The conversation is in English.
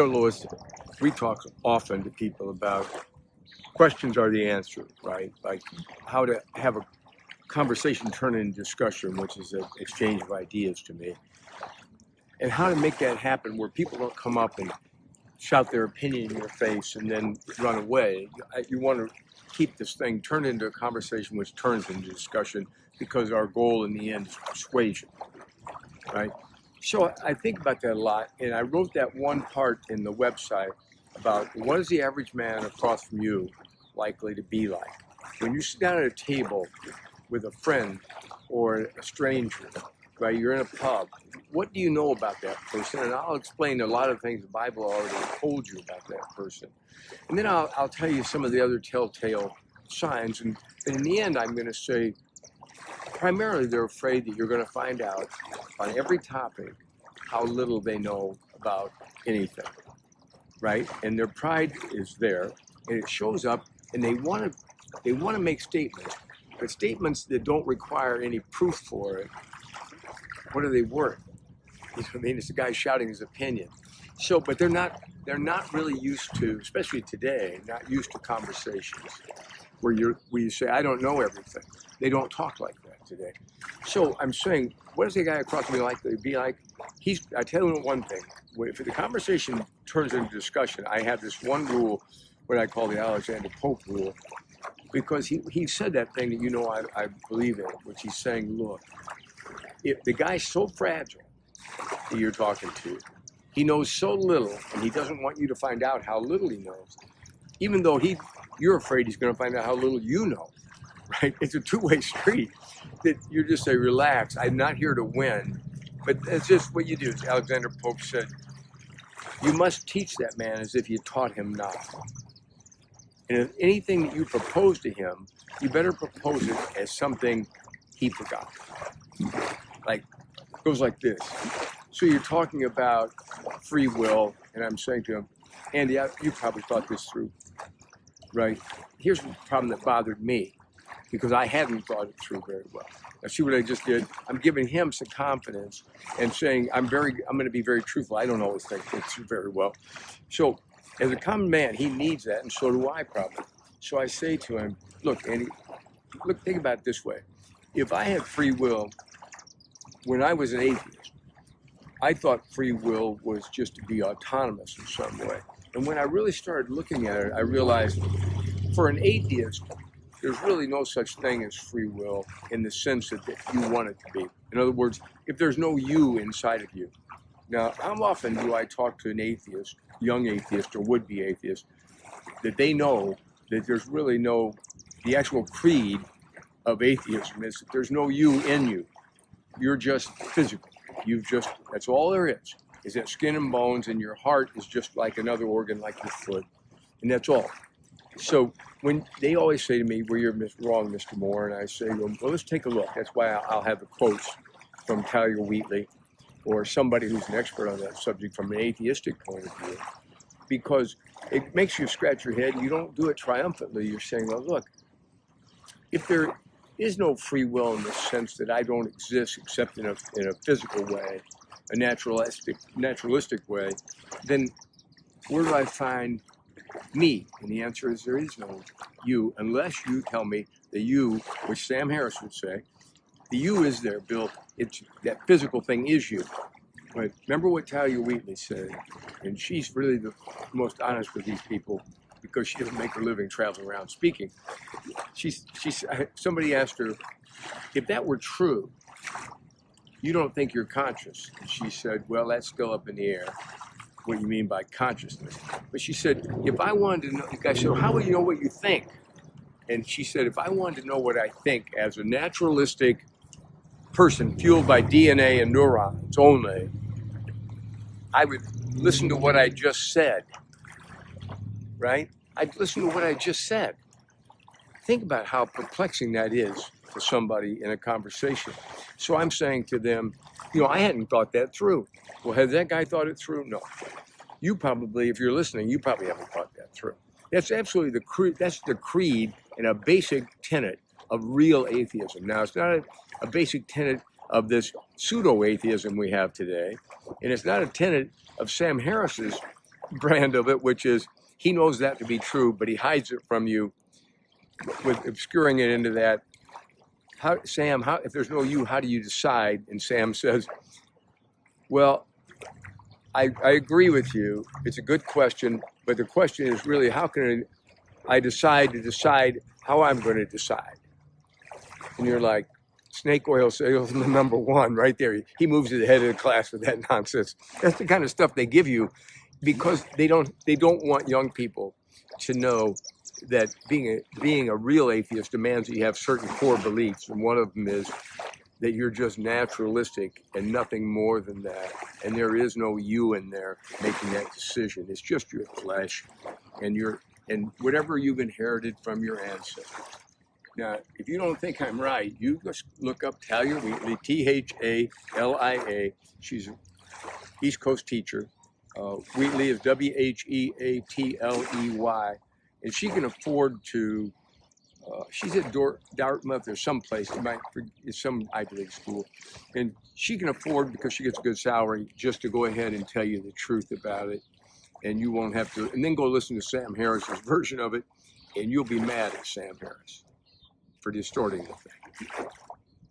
Louis, we talk often to people about questions are the answer, right? Like how to have a conversation turn into discussion, which is an exchange of ideas to me, and how to make that happen where people don't come up and shout their opinion in your face and then run away. You want to keep this thing turned into a conversation which turns into discussion, because our goal in the end is persuasion, right? So I think about that a lot, and I wrote that one part in the website about what is the average man across from you likely to be like. When you sit down at a table with a friend or a stranger, right, you're in a pub, what do you know about that person? And I'll explain a lot of things the Bible already told you about that person. And then I'll tell you some of the other telltale signs. And in the end, I'm going to say, primarily, they're afraid that you're going to find out on every topic how little they know about anything, right? And their pride is there, and it shows up, and they want to make statements, but statements that don't require any proof for it. What are they worth? You know what I mean? It's a guy shouting his opinion. So, but they're not really used to, especially today, not used to conversations where you say, I don't know everything. They don't talk like that today. So I'm saying, what is the guy across from me likely to be like? I tell you one thing, if the conversation turns into discussion, I have this one rule, what I call the Alexander Pope rule, because he said that thing that I believe in, which he's saying, look, if the guy's so fragile that you're talking to, he knows so little, and he doesn't want you to find out how little he knows, even though you're afraid he's going to find out how little you know, right? It's a two-way street that you just say, relax, I'm not here to win. But that's just what you do. As Alexander Pope said, you must teach that man as if you taught him not. And if anything that you propose to him, you better propose it as something he forgot. Like, it goes like this. So you're talking about free will, and I'm saying to him, Andy, you probably thought this through, right? Here's the problem that bothered me, because I hadn't thought it through very well. Now, see what I just did? I'm giving him some confidence and saying I'm going to be very truthful. I don't always think it through very well. So as a common man, he needs that, and so do I probably. So I say to him, look, Andy, think about it this way. If I had free will, when I was an atheist, I thought free will was just to be autonomous in some way. And when I really started looking at it, I realized for an atheist, there's really no such thing as free will in the sense that you want it to be. In other words, if there's no you inside of you. Now, how often do I talk to an atheist, young atheist or would-be atheist, that they know that there's really the actual creed of atheism is that there's no you in you. You're just physical. That's all there is that skin and bones, and your heart is just like another organ like your foot, and that's all. So when they always say to me, well, you're wrong, Mr. Moore, and I say, well, let's take a look. That's why I'll have the quotes from Talia Wheatley or somebody who's an expert on that subject from an atheistic point of view, because it makes you scratch your head. You don't do it triumphantly. You're saying, well, look, if there is no free will in the sense that I don't exist except in a physical way, a naturalistic way, then where do I find me? And the answer is there is no you, unless you tell me the you, which Sam Harris would say, the you is there, Bill. That physical thing is you. But remember what Talia Wheatley said, and she's really the most honest with these people because she doesn't make her living traveling around speaking. Somebody asked her, if that were true, you don't think you're conscious? And she said, well, that's still up in the air. What you mean by consciousness? But she said, if I wanted to know, the guy said, well, how would you know what you think? And she said, if I wanted to know what I think as a naturalistic person fueled by DNA and neurons only, I would listen to what I just said, right? I'd listen to what I just said. Think about how perplexing that is to somebody in a conversation. So I'm saying to them, I hadn't thought that through. Well, has that guy thought it through? No. You probably, if you're listening, you probably haven't thought that through. That's absolutely the creed and a basic tenet of real atheism. Now, it's not a basic tenet of this pseudo-atheism we have today, and it's not a tenet of Sam Harris's brand of it, which is he knows that to be true, but he hides it from you with obscuring it into that. Sam, if there's no you, how do you decide? And Sam says, well, I agree with you. It's a good question, but the question is really, how can I decide how I'm going to decide? And you're like, snake oil salesman number one right there. He moves to the head of the class with that nonsense. That's the kind of stuff they give you because they don't want young people to know that being a real atheist demands that you have certain core beliefs, and one of them is that you're just naturalistic and nothing more than that, and there is no you in there making that decision. It's just your flesh and whatever you've inherited from your ancestors. Now, if you don't think I'm right, you just look up Talia Wheatley, Thalia. She's an East Coast teacher. Wheatley is Wheatley, and she can afford to. She's at Dartmouth or someplace. It's some Ivy League school, and she can afford, because she gets a good salary, just to go ahead and tell you the truth about it, and you won't have to. And then go listen to Sam Harris's version of it, and you'll be mad at Sam Harris for distorting the thing.